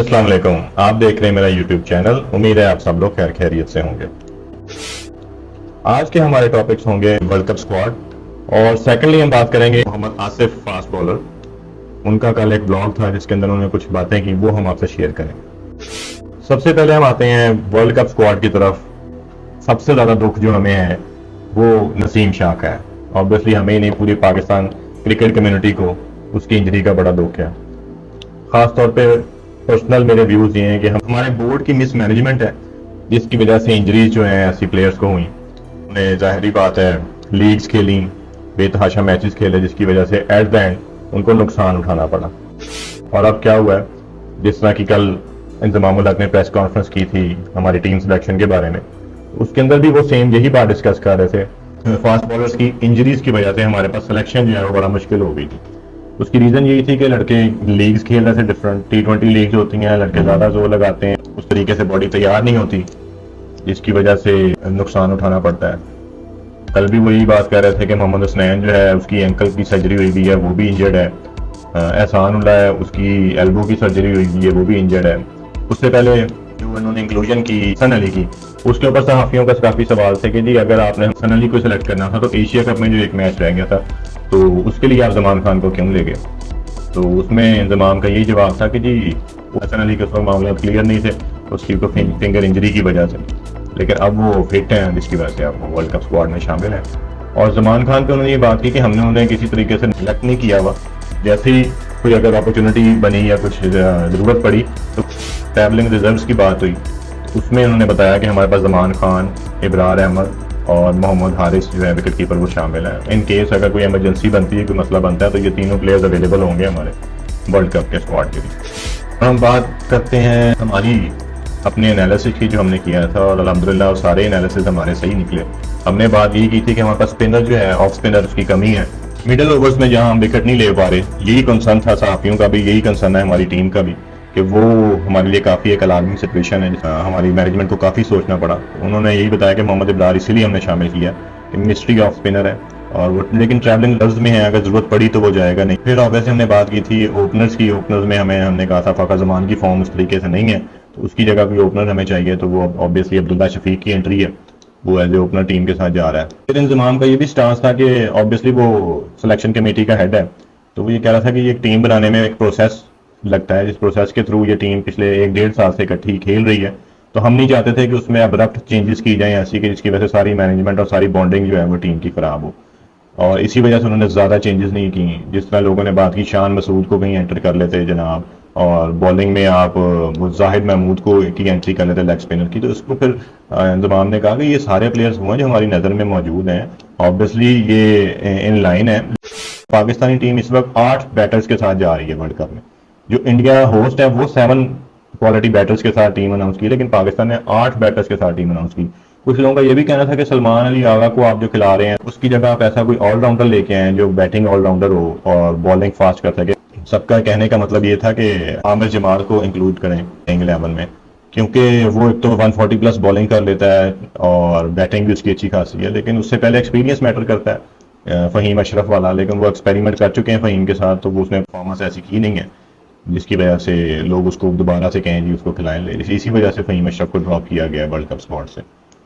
अस्सलाम वालेकुम। आप देख रहे हैं मेरा यूट्यूब चैनल। उम्मीद है आप सब लोग खैर खैरियत से होंगे। आज के हमारे टॉपिक्स होंगे वर्ल्ड कप स्क्वाड और सेकेंडली हम बात करेंगे मोहम्मद आसिफ फास्ट बॉलर। उनका कल एक ब्लॉग था जिसके अंदर उन्होंने कुछ बातें की, वो हम आपसे शेयर करेंगे। सबसे पहले हम आते हैं वर्ल्ड कप स्क्वाड की तरफ। सबसे ज़्यादा दुख जो हमें है वो नसीम शाह का है। ऑब्वियसली हमें ही नहीं, पूरी पाकिस्तान क्रिकेट कम्युनिटी को उसकी इंजरी का बड़ा दुख है। खास तौर पे पर्सनल मेरे व्यूज ये हैं कि हमारे बोर्ड की मिसमैनेजमेंट है जिसकी वजह से इंजरीज जो हैं ऐसी प्लेयर्स को हुई। उन्हें जाहिर बात है लीग्स खेली, बेतहाशा मैचेस खेले, जिसकी वजह से एट द एंड उनको नुकसान उठाना पड़ा। और अब क्या हुआ है, जिस तरह की कल इंजमाम उल हक ने प्रेस कॉन्फ्रेंस की थी हमारी टीम सिलेक्शन के बारे में, उसके अंदर भी वो सेम यही बात डिस्कस कर रहे थे। फास्ट बॉलर्स की इंजरीज की वजह से हमारे पास सिलेक्शन जो है वो बड़ा मुश्किल हो गई थी। उसकी रीज़न यही थी कि लड़के लीग्स खेल रहे थे, डिफरेंट T20 लीग्स होती हैं, लड़के ज़्यादा जोर लगाते हैं, उस तरीके से बॉडी तैयार नहीं होती, जिसकी वजह से नुकसान उठाना पड़ता है। कल भी वही बात कर रहे थे कि मोहम्मद हुसनैन जो है उसकी एंकल की सर्जरी हुई हुई है, वो भी इंजर्ड है। एहसान उल्लाह है, उसकी एल्बो की सर्जरी हुई हुई है, वो भी इंजर्ड है। उससे पहले जो उन्होंने इंक्लूजन की हसन अली की, उसके ऊपर सहाफ़ियों का काफ़ी सवाल थे कि जी अगर आपने हसन अली को सिलेक्ट करना था तो एशिया कप में जो एक मैच रह गया था तो उसके लिए आप जमान खान को क्यों ले गए। तो उसमें इंजमाम का यही जवाब था कि जी हसन अली के उस वक्त मामला क्लियर नहीं थे उसकी को फिंगर इंजरी की वजह से, लेकिन अब वो फिट हैं जिसकी वजह से अब वो वर्ल्ड कप स्क्वाड में शामिल हैं। और जमान खान पे उन्होंने ये बात की कि हमने उन्हें किसी तरीके से निगलेक्ट नहीं किया हुआ, जैसे ही कोई अगर अपॉर्चुनिटी बनी या कुछ ज़रूरत पड़ी तो ट्रैवलिंग रिजर्व्स की बात हुई, उसमें उन्होंने बताया कि हमारे पास जमान खान, इब्रार अहमद और मोहम्मद हारिस जो है विकेट कीपर वो शामिल है। इन केस अगर कोई इमरजेंसी बनती है, कोई मसला बनता है तो ये तीनों प्लेयर्स अवेलेबल होंगे हमारे वर्ल्ड कप के स्क्वाड के लिए। हम बात करते हैं हमारी अपने एनालिसिस की जो हमने किया था और अल्हम्दुलिल्लाह सारे एनालिसिस हमारे सही निकले। हमने बात यही की थी कि हमारे पास स्पिनर जो है, ऑफ स्पिनर उसकी कमी है। मिडिल ओवर्स में जहाँ हम विकेट नहीं ले पा रहे, यही कंसर्न था सहाफ़ियों का भी, यही कंसर्न है हमारी टीम का भी कि वो हमारे लिए काफ़ी एक अलार्मिंग सिचुएशन है। हमारी मैनेजमेंट को काफ़ी सोचना पड़ा। उन्होंने यही बताया कि मोहम्मद इब्रार इसीलिए हमने शामिल किया कि मिस्ट्री ऑफ स्पिनर है और वो लेकिन ट्रैवलिंग लफ्ज़ में है, अगर ज़रूरत पड़ी तो वो जाएगा नहीं। फिर ऑब्वियसली हमने बात की थी ओपनर्स की। ओपनर्स में हमने कहा था फ़ाका ज़मान की फॉर्म उस तरीके से नहीं है तो उसकी जगह कोई ओपनर हमें चाहिए, तो वो ऑब्वियसली अब्दुल्ला शफीक की एंट्री है, वो एज ए ओपनर टीम के साथ जा रहा है। फिर इंजमाम का ये भी स्टांस था कि ऑब्वियसली वो सिलेक्शन कमेटी का हेड है, तो वो ये कह रहा था कि ये टीम बनाने में एक प्रोसेस लगता है, जिस प्रोसेस के थ्रू ये टीम पिछले 1-1.5 साल से इकट्ठी खेल रही है, तो हम नहीं चाहते थे कि उसमें अब्रप्ट चेंजेस की जाए ऐसी कि जिसकी वजह से सारी मैनेजमेंट और सारी बॉन्डिंग जो है वो टीम की खराब हो। और इसी वजह से उन्होंने ज़्यादा चेंजेस नहीं की। जिस तरह लोगों ने बात की शान मसूद को कहीं एंटर कर लेते जनाब, और बॉलिंग में आप वो जाहिद महमूद को की एंट्री कर लेते लेग स्पिनर की, तो उसको फिर इंजमाम ने कहा कि ये सारे प्लेयर्स हुए जो हमारी नज़र में मौजूद हैं, ऑब्वियसली ये इन लाइन है। पाकिस्तानी टीम इस वक्त 8 बैटर्स के साथ जा रही है वर्ल्ड कप में। जो इंडिया होस्ट है वो 7 क्वालिटी बैटर्स के साथ टीम अनाउंस की, लेकिन पाकिस्तान ने 8 बैटर्स के साथ टीम अनाउंस की। कुछ लोगों का ये भी कहना था कि सलमान अली आगा को आप जो खिला रहे हैं उसकी जगह आप ऐसा कोई ऑलराउंडर लेके आए जो बैटिंग ऑलराउंडर हो और बॉलिंग फास्ट कर सके। सबका कहने का मतलब ये था कि आमिर जमाल को इंक्लूड करें प्लेइंग 11 में, क्योंकि वो एक तो 140 प्लस बॉलिंग कर लेता है और बैटिंग भी उसकी अच्छी खासी है, लेकिन उससे पहले एक्सपीरियंस मैटर करता है। फ़हीम अशरफ वाला, लेकिन वो एक्सपेरिमेंट कर चुके हैं फ़हीम के साथ, तो वो उसने परफॉर्मेंस ऐसी की नहीं है जिसकी वजह से लोग उसको दोबारा से कहें जी उसको खिलाएं ले। इसी वजह से फ़हीम अशरफ को ड्रॉप किया गया वर्ल्ड कप स्क्वाड से।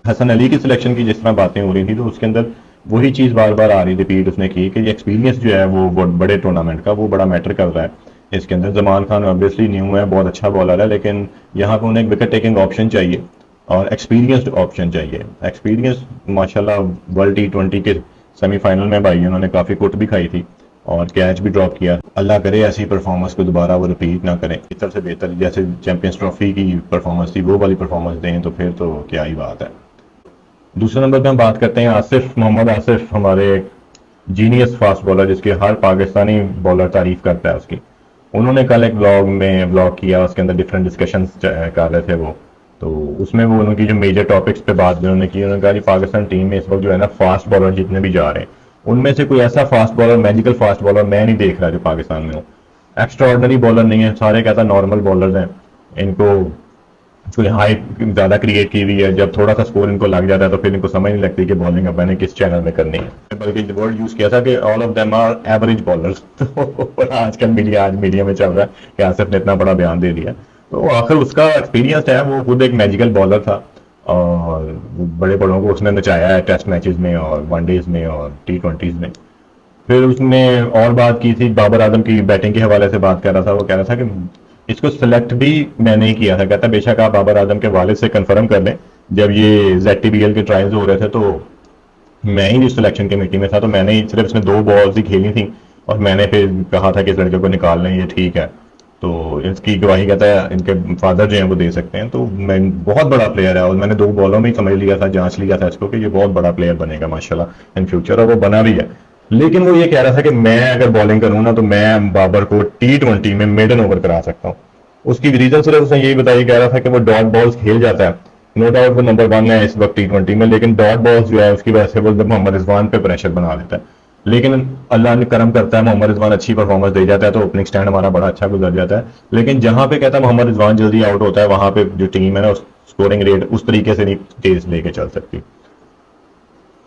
हसन अली की सिलेक्शन की जिस तरह बातें हो रही थी तो उसके अंदर वही चीज़ बार बार आ रही, रिपीट उसने की कि एक्सपीरियंस जो है वो बड़े टूर्नामेंट का वो बड़ा मैटर कर रहा है इसके अंदर। जमान खान ऑब्वियसली न्यू है, बहुत अच्छा बॉलर है, लेकिन यहाँ पर उन्हें एक विकेट टेकिंग ऑप्शन चाहिए और एक्सपीरियंस्ड ऑप्शन चाहिए। एक्सपीरियंस माशाल्लाह वर्ल्ड T20 के सेमीफाइनल में भाई उन्होंने काफ़ी कुट भी खाई थी और कैच भी ड्रॉप किया। अल्लाह करे ऐसी परफॉर्मेंस को दोबारा वो रिपीट ना करें, बेहतर से बेहतर जैसे चैंपियंस ट्रॉफी की परफॉर्मेंस थी वो वाली परफॉर्मेंस दें तो फिर तो क्या ही बात है। दूसरे नंबर पे हम बात करते हैं आसिफ, मोहम्मद आसिफ, हमारे जीनियस फास्ट बॉलर जिसके हर पाकिस्तानी बॉलर तारीफ करता है उसकी। उन्होंने कल एक ब्लॉग किया, उसके अंदर डिफरेंट डिस्कशंस कर रहे थे वो, तो उसमें वो उनकी जो मेजर टॉपिक्स पे बात उन्होंने की। उन्होंने कहा कि पाकिस्तान टीम में इस वक्त जो है ना फास्ट बॉलर जितने भी जा रहे हैं उनमें से कोई ऐसा fast bowler, magical fast bowler मैं नहीं देख रहा जो पाकिस्तान में हो। एक्स्ट्रा ऑर्डनरी बॉलर नहीं है, सारे कहता नॉर्मल बॉलर्स हैं, इनको कोई हाइप ज़्यादा क्रिएट की हुई है। जब थोड़ा सा स्कोर इनको लग जाता है तो फिर इनको समझ नहीं लगती कि बॉलिंग अब मैंने किस चैनल में करनी है, बल्कि वर्ड यूज़ किया था कि all of them are average bowlers. तो आजकल मीडिया में चल रहा है कि आसिफ ने इतना बड़ा बयान दे दिया। तो आखिर उसका एक्सपीरियंस है, वो खुद एक मैजिकल बॉलर था और बड़े बड़ों को उसने नचाया है टेस्ट मैचेस में और वनडेज में और T20s में। फिर उसने और बात की थी बाबर आजम की बैटिंग के हवाले से, बात कर रहा था, वो कह रहा था कि इसको सिलेक्ट भी मैंने ही किया था। कहता बेशक आप बाबर आजम के वालिद से कंफर्म कर लें, जब ये ZTBL के ट्रायल्स हो रहे थे तो मैं ही जिस सिलेक्शन कमेटी में था, तो मैंने ही सिर्फ इसमें 2 बॉल्स ही खेली थी और मैंने फिर कहा था कि इस लड़के को निकाल लें, ये ठीक है। तो इसकी गवाही कहता है इनके फादर जो हैं वो दे सकते हैं। तो मैं बहुत बड़ा प्लेयर है और मैंने 2 बॉलों में ही समझ लिया था, जांच लिया था इसको कि ये बहुत बड़ा प्लेयर बनेगा माशाल्लाह इन फ्यूचर, और वो बना भी है। लेकिन वो ये कह रहा था कि मैं अगर बॉलिंग करूँ ना तो मैं बाबर को T20 में मेडन ओवर करा सकता हूँ। उसकी रीजन सिर्फ उसने यही बताई, कह रहा था कि वो डॉट बॉल्स खेल जाता है, नो डाउट वो नंबर 1 है इस वक्त T20 में, लेकिन डॉट बॉल्स जो है उसकी वजह से वो मोहम्मद रिजवान पे प्रेशर बना देता है। लेकिन अल्लाह ने करम करता है, मोहम्मद रिजवान अच्छी परफॉर्मेंस दे जाता है तो ओपनिंग स्टैंड हमारा बड़ा अच्छा गुजर जाता है। लेकिन जहां पे कहता है मोहम्मद रिजवान जल्दी आउट होता है, वहां पे जो टीम है ना स्कोरिंग रेट उस तरीके से नहीं तेज लेके चल सकती।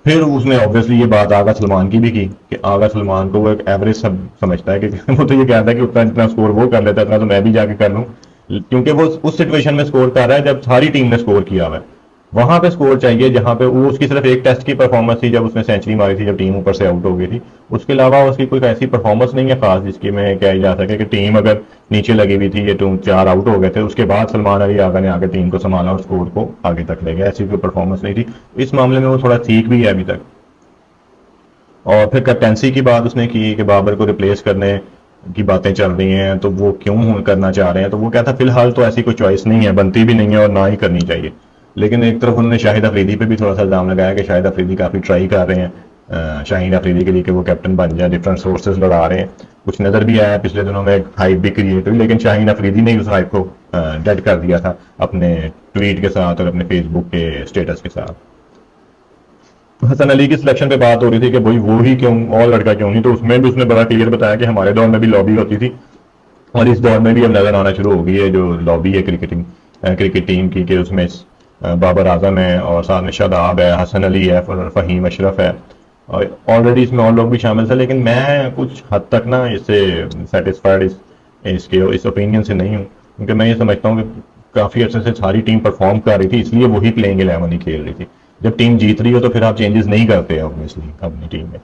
फिर उसने ऑब्वियसली ये बात आगा सलमान की भी की कि आगा सलमान को वो एक एवरेज सब समझता है कि वो तो ये कहता है कि उतना जितना स्कोर वो कर लेता है उतना तो मैं भी जाके कर लूँ, क्योंकि वो उस सिचुएशन में स्कोर कर रहा है जब सारी टीम ने स्कोर किया हुआ है। वहां पे स्कोर चाहिए जहां पे वो उसकी सिर्फ एक टेस्ट की परफॉर्मेंस थी जब उसने सेंचुरी मारी थी, जब टीम ऊपर से आउट हो गई थी। उसके अलावा उसकी कोई ऐसी परफॉर्मेंस नहीं है खास जिसकी में कहा जा सके कि टीम अगर नीचे लगी हुई थी, ये 4 आउट हो गए थे, उसके बाद सलमान अली आगा ने आगे टीम को संभाला और स्कोर को आगे तक ले गया, ऐसी कोई परफॉर्मेंस नहीं थी। इस मामले में वो थोड़ा ठीक भी है अभी तक। और फिर कैप्टेंसी की बात उसने की कि बाबर को रिप्लेस करने की बातें चल रही हैं, तो वो क्यों करना चाह रहे हैं। तो वो कहता फिलहाल तो ऐसी कोई चॉइस नहीं है, बनती भी नहीं है और ना ही करनी चाहिए। लेकिन एक तरफ उन्होंने शाहिद अफरीदी पे भी थोड़ा सा इल्जाम लगाया कि शाहिद अफरीदी काफ़ी ट्राई कर रहे हैं शाहीन अफरीदी के लिए कि वो कैप्टन बन जाए, डिफरेंट सोर्सेज लड़ा रहे हैं। कुछ नज़र भी आया पिछले दिनों में, हाइप भी क्रिएट हुई, लेकिन शाहीन अफरीदी ने उस हाइप को डेड कर दिया था अपने ट्वीट के साथ और अपने फेसबुक के स्टेटस के साथ। हसन अली की सिलेक्शन पे बात हो रही थी कि भाई वो ही क्यों और लड़का क्यों नहीं, तो उसमें भी उसने बड़ा क्लियर बताया कि हमारे दौर में भी लॉबी होती थी और इस दौर में भी अब नजर आना शुरू हो गई है जो लॉबी है क्रिकेट टीम की, कि उसमें बाबर आजम है और साथ में शादाब है, हसन अली है, फहीम अशरफ है, और ऑलरेडी इसमें और लोग भी शामिल थे। लेकिन मैं कुछ हद तक ना इससे सेटिस्फाइड इसके इस ओपिनियन से नहीं हूँ, क्योंकि मैं ये समझता हूँ कि काफ़ी अर्से से सारी टीम परफॉर्म कर रही थी, इसलिए वही प्लेइंग 11 ही खेल रही थी। जब टीम जीत रही हो तो फिर आप चेंजेस नहीं करते ऑब्वियसली अपनी टीम में।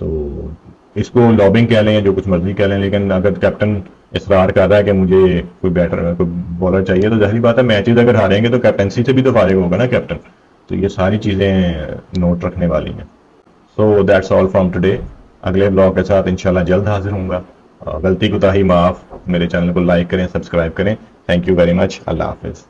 तो इसको लॉबिंग कह लें या जो कुछ मर्जी कह लें, लेकिन अगर कैप्टन इसरार कर रहा है कि मुझे कोई बॉलर चाहिए, तो जाहिर बात है मैचेस अगर हारेंगे तो कैप्टनसी से भी तो फारिग होगा ना कैप्टन। तो ये सारी चीज़ें नोट रखने वाली हैं। So that's all from today. अगले ब्लॉग के साथ इंशाल्लाह जल्द हाजिर होऊंगा। गलती कोताही माफ़, मेरे चैनल को लाइक करें, सब्सक्राइब करें। Thank you very much. अल्लाह हाफिज़।